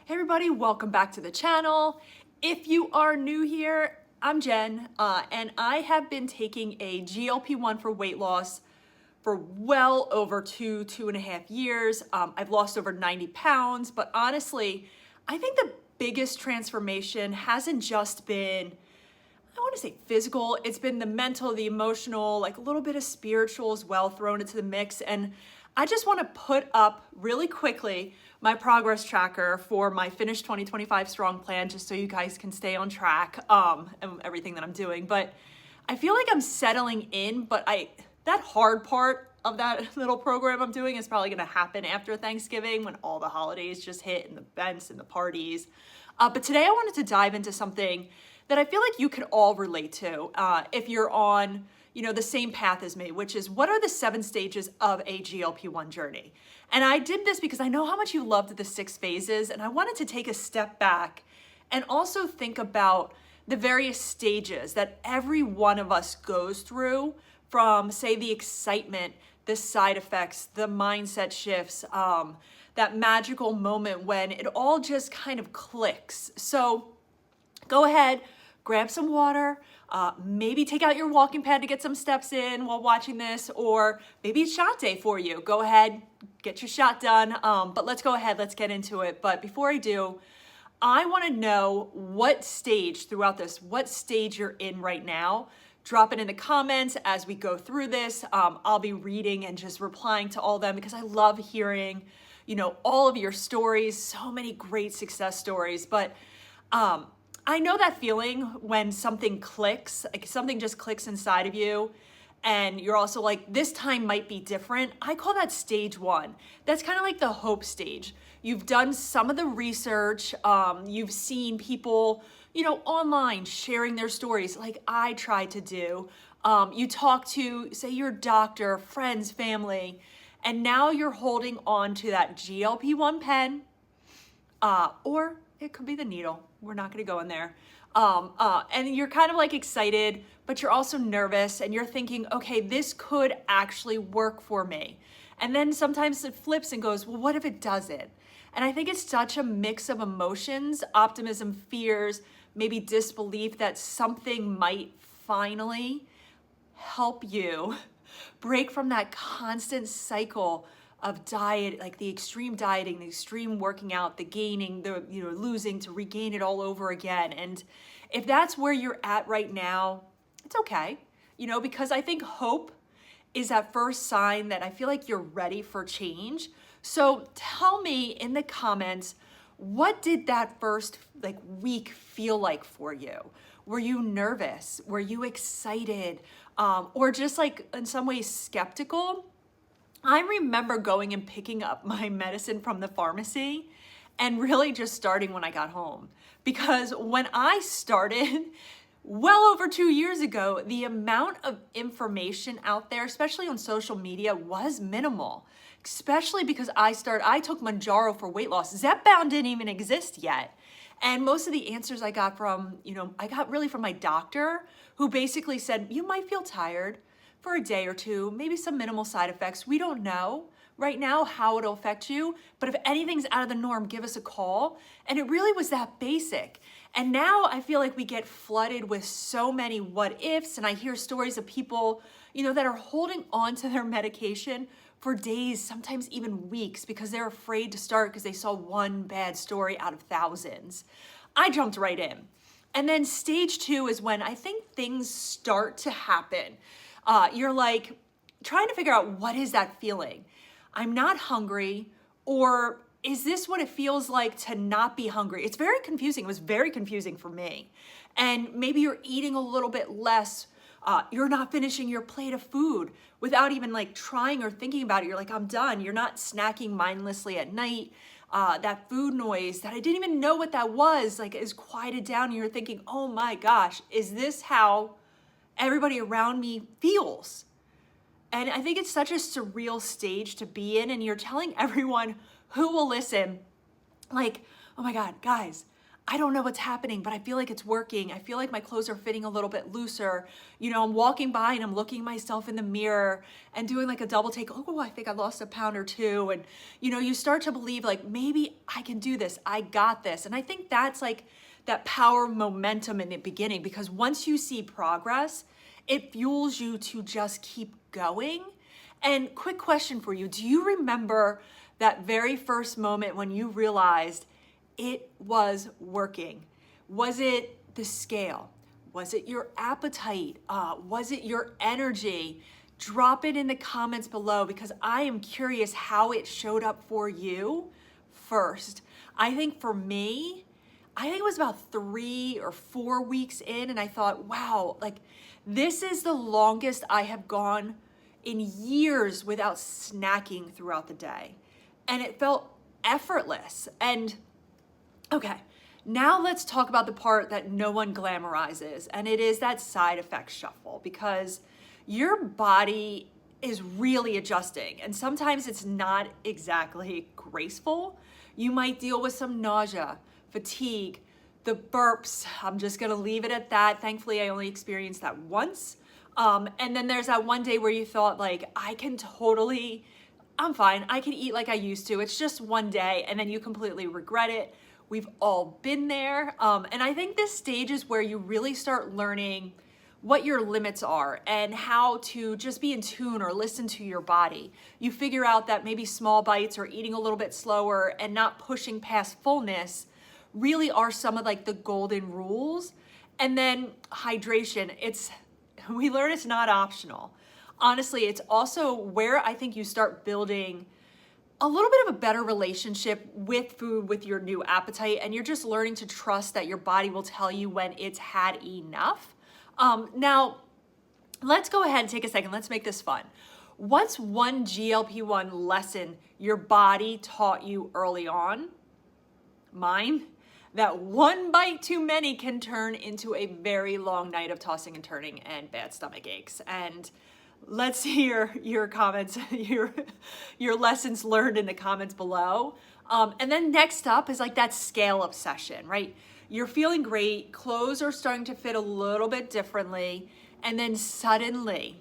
Hey everybody, welcome back to the channel. If you are new here, I'm Jen, and I have been taking a GLP-1 for weight loss for well over 2.5 years. I've lost over 90 pounds, but honestly, I think the biggest transformation hasn't just been, I want to say physical, it's been the mental, the emotional, like a little bit of spiritual as well thrown into the mix. And I just want to put up really quickly my progress tracker for my Finish 2025 Strong plan, just so you guys can stay on track and everything that I'm doing. But I feel like I'm settling in, but that hard part of that little program I'm doing is probably going to happen after Thanksgiving when all the holidays just hit and the events and the parties. But today I wanted to dive into something that I feel like you could all relate to if you're on the same path as me, which is what are the 7 stages of a GLP-1 journey? And I did this because I know how much you loved the 6 phases, and I wanted to take a step back and also think about the various stages that every one of us goes through, from, say, the excitement, the side effects, the mindset shifts, that magical moment when it all just kind of clicks. So go ahead, grab some water, maybe take out your walking pad to get some steps in while watching this, or maybe it's shot day for you. Go ahead, get your shot done, but let's go ahead, let's get into it. But before I do, I wanna know what stage throughout this, what stage you're in right now. Drop it in the comments as we go through this. I'll be reading and just replying to all of them because I love hearing, all of your stories, so many great success stories. But I know that feeling when something clicks, like something just clicks inside of you, and you're also like, this time might be different. I call that stage 1. That's kind of like the hope stage. You've done some of the research, you've seen people, online sharing their stories like I tried to do. You talk to, say, your doctor, friends, family, and now you're holding on to that GLP-1 pen, or it could be the needle. We're not gonna go in there. And you're kind of like excited, but you're also nervous and you're thinking, okay, this could actually work for me. And then sometimes it flips and goes, well, what if it doesn't? And I think it's such a mix of emotions, optimism, fears, maybe disbelief that something might finally help you break from that constant cycle of diet, like the extreme dieting, the extreme working out, the gaining, the losing to regain it all over again. And if that's where you're at right now, it's okay, because I think hope is that first sign that I feel like you're ready for change. So tell me in the comments, what did that first week feel like for you? Were you nervous? Were you excited? Or just in some ways skeptical? I remember going and picking up my medicine from the pharmacy and really just starting when I got home. Because when I started, well over 2 years ago, the amount of information out there, especially on social media, was minimal. Especially because I took Mounjaro for weight loss. Zepbound didn't even exist yet. And most of the answers I got from, I got really from my doctor, who basically said, you might feel tired for a day or two, maybe some minimal side effects. We don't know right now how it'll affect you, but if anything's out of the norm, give us a call. And it really was that basic. And now I feel like we get flooded with so many what ifs, and I hear stories of people, that are holding on to their medication for days, sometimes even weeks, because they're afraid to start because they saw one bad story out of thousands. I jumped right in. And then stage 2 is when I think things start to happen. You're like trying to figure out, what is that feeling? I'm not hungry, or is this what it feels like to not be hungry? It's very confusing. It was very confusing for me. And maybe you're eating a little bit less. You're not finishing your plate of food without even trying or thinking about it. You're like, I'm done. You're not snacking mindlessly at night. That food noise that I didn't even know what that was, is quieted down. And you're thinking, oh my gosh, is this how everybody around me feels? And I think it's such a surreal stage to be in, and you're telling everyone who will listen, oh my God, guys, I don't know what's happening, but I feel like it's working. I feel like my clothes are fitting a little bit looser. You know, I'm walking by and I'm looking at myself in the mirror and doing like a double take. Oh, I think I lost a pound or two. And, you know, you start to believe like, maybe I can do this. I got this. And I think that's like that power of momentum in the beginning, because once you see progress, it fuels you to just keep going. And quick question for you. Do you remember that very first moment when you realized it was working? Was it the scale? Was it your appetite? Was it your energy? Drop it in the comments below, because I am curious how it showed up for you first. I think for me, I think it was about 3 or 4 weeks in, and I thought, wow, like this is the longest I have gone in years without snacking throughout the day. And it felt effortless. And okay, now let's talk about the part that no one glamorizes, and it is that side effect shuffle, because your body is really adjusting, and sometimes it's not exactly graceful. You might deal with some nausea, fatigue, the burps. I'm just gonna leave it at that. Thankfully, I only experienced that once. And then there's that one day where you thought like, I'm fine. I can eat like I used to. It's just one day, and then you completely regret it. We've all been there. And I think this stage is where you really start learning what your limits are and how to just be in tune or listen to your body. You figure out that maybe small bites or eating a little bit slower and not pushing past fullness really are some of like the golden rules. And then hydration, we learn it's not optional. Honestly, it's also where I think you start building a little bit of a better relationship with food, with your new appetite, and you're just learning to trust that your body will tell you when it's had enough. Now, let's go ahead and take a second. Let's make this fun. What's one GLP-1 lesson your body taught you early on? Mine? That one bite too many can turn into a very long night of tossing and turning and bad stomach aches. And let's hear your comments, your lessons learned in the comments below. And then next up is like that scale obsession, right? You're feeling great, clothes are starting to fit a little bit differently, and then suddenly,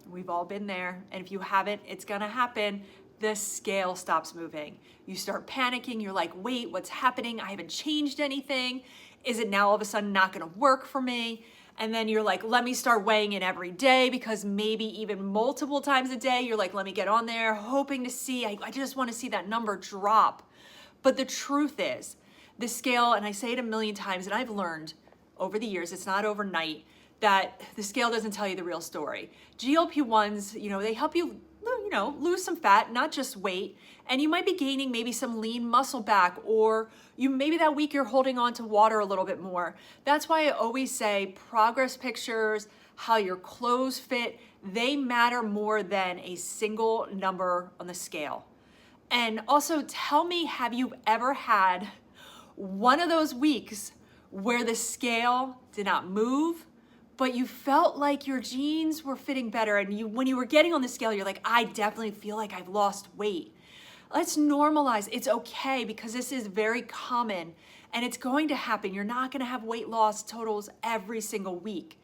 we've all been there, and if you haven't, it's gonna happen, the scale stops moving. You start panicking, you're like, wait, what's happening? I haven't changed anything. Is it now all of a sudden not gonna work for me? And then you're like, let me start weighing it every day, because maybe even multiple times a day, you're like, let me get on there, hoping to see, I just wanna see that number drop. But the truth is, the scale, and I say it a million times, and I've learned over the years, it's not overnight, that the scale doesn't tell you the real story. GLP-1s, they help you, lose some fat, not just weight, and you might be gaining maybe some lean muscle back, or maybe that week you're holding on to water a little bit more. That's why I always say progress pictures, how your clothes fit, they matter more than a single number on the scale. And also tell me, have you ever had one of those weeks where the scale did not move, but you felt like your jeans were fitting better, and when you were getting on the scale, you're like, I definitely feel like I've lost weight. Let's normalize. It's okay, because this is very common and it's going to happen. You're not going to have weight loss totals every single week.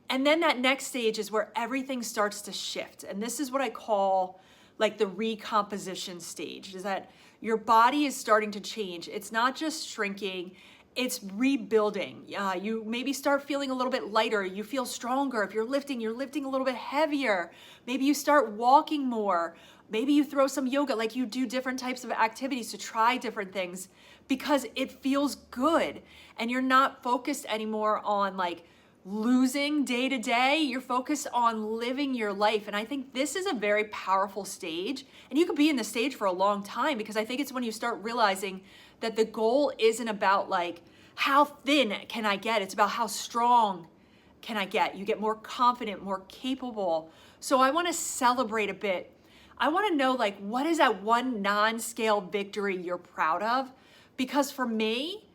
And then that next stage is where everything starts to shift. And this is what I call like the recomposition stage, is that your body is starting to change. It's not just shrinking, it's rebuilding. You maybe start feeling a little bit lighter. You feel stronger. If you're lifting a little bit heavier. Maybe you start walking more. Maybe you throw some yoga, like you do different types of activities to try different things, because it feels good. And you're not focused anymore on like losing day to day. You're focused on living your life. And I think this is a very powerful stage. And you could be in this stage for a long time, because I think it's when you start realizing that the goal isn't about like, how thin can I get? It's about how strong can I get? You get more confident, more capable. So I want to celebrate a bit. I want to know like, what is that one non-scale victory you're proud of? Because for me,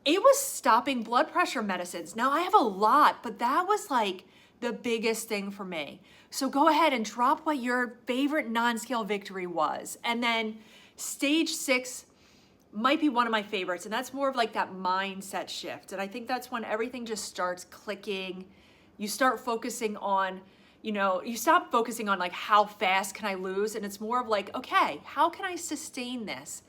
it was stopping blood pressure medicines. Now I have a lot, but that was like the biggest thing for me. So go ahead and drop what your favorite non-scale victory was. And then stage 6, might be one of my favorites, and that's more of like that mindset shift. And I think that's when everything just starts clicking. You start focusing on, you stop focusing on like how fast can I lose, and it's more of like, okay, how can I sustain this?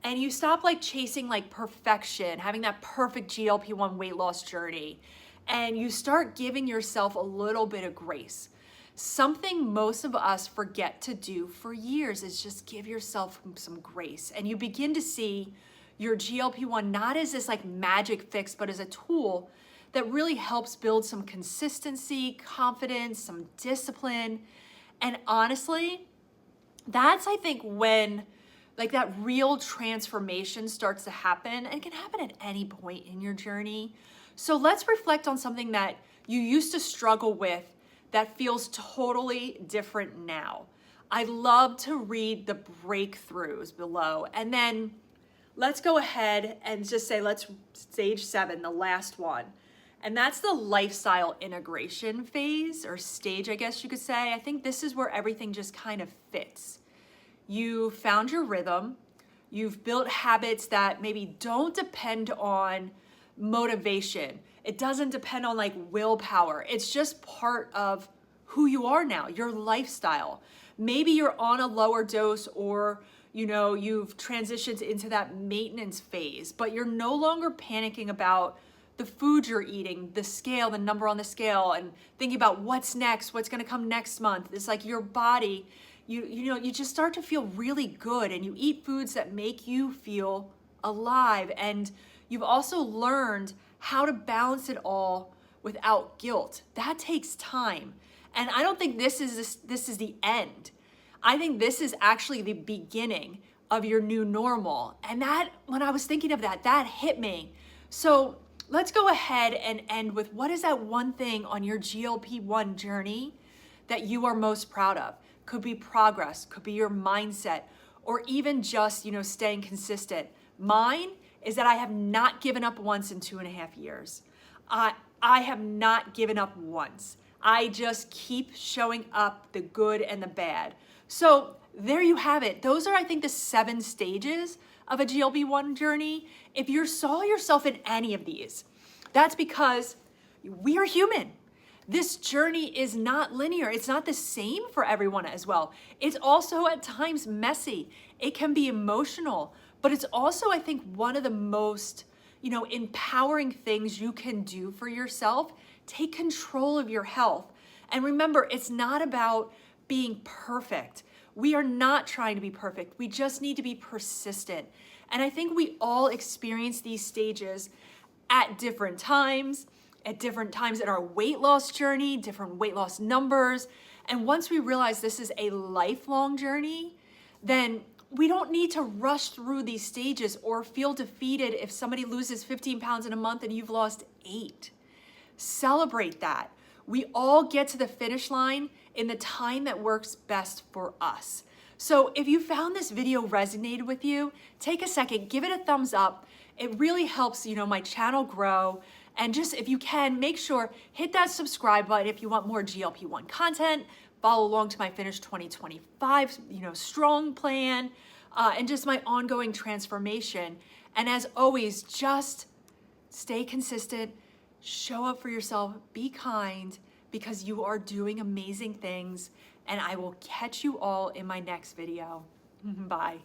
And you stop like chasing like perfection, having that perfect GLP-1 weight loss journey, and you start giving yourself a little bit of grace. Something most of us forget to do for years is just give yourself some grace. And you begin to see your GLP-1 not as this like magic fix, but as a tool that really helps build some consistency, confidence, some discipline. And honestly, that's, I think, when like that real transformation starts to happen, and it can happen at any point in your journey. So let's reflect on something that you used to struggle with that feels totally different now. I love to read the breakthroughs below. And then let's go ahead and just say, let's stage 7, the last one. And that's the lifestyle integration phase, or stage, I guess you could say. I think this is where everything just kind of fits. You found your rhythm. You've built habits that maybe don't depend on motivation. It doesn't depend on like willpower. It's just part of who you are now, your lifestyle. Maybe you're on a lower dose, or you've transitioned into that maintenance phase, but you're no longer panicking about the food you're eating, the scale, the number on the scale, and thinking about what's next, what's gonna come next month. It's like your body, you just start to feel really good, and you eat foods that make you feel alive. And you've also learned how to balance it all without guilt. That takes time. And I don't think this is the end. I think this is actually the beginning of your new normal. And that, when I was thinking of that hit me. So let's go ahead and end with, what is that one thing on your GLP-1 journey that you are most proud of? Could be progress, could be your mindset, or even just, staying consistent. Mine is that I have not given up once in 2.5 years. I have not given up once. I just keep showing up, the good and the bad. So there you have it. Those are, I think, the 7 stages of a GLP-1 journey. If you saw yourself in any of these, that's because we are human. This journey is not linear. It's not the same for everyone as well. It's also at times messy. It can be emotional, but it's also, I think, one of the most, empowering things you can do for yourself. Take control of your health. And remember, it's not about being perfect. We are not trying to be perfect. We just need to be persistent. And I think we all experience these stages at different times in our weight loss journey, different weight loss numbers. And once we realize this is a lifelong journey, then we don't need to rush through these stages or feel defeated if somebody loses 15 pounds in a month and you've lost 8. Celebrate that. We all get to the finish line in the time that works best for us. So if you found this video resonated with you, take a second, give it a thumbs up. It really helps, my channel grow. And just, if you can, make sure, hit that subscribe button if you want more GLP-1 content. Follow along to my Finish 2025, strong plan, and just my ongoing transformation. And as always, just stay consistent, show up for yourself, be kind, because you are doing amazing things. And I will catch you all in my next video. Bye.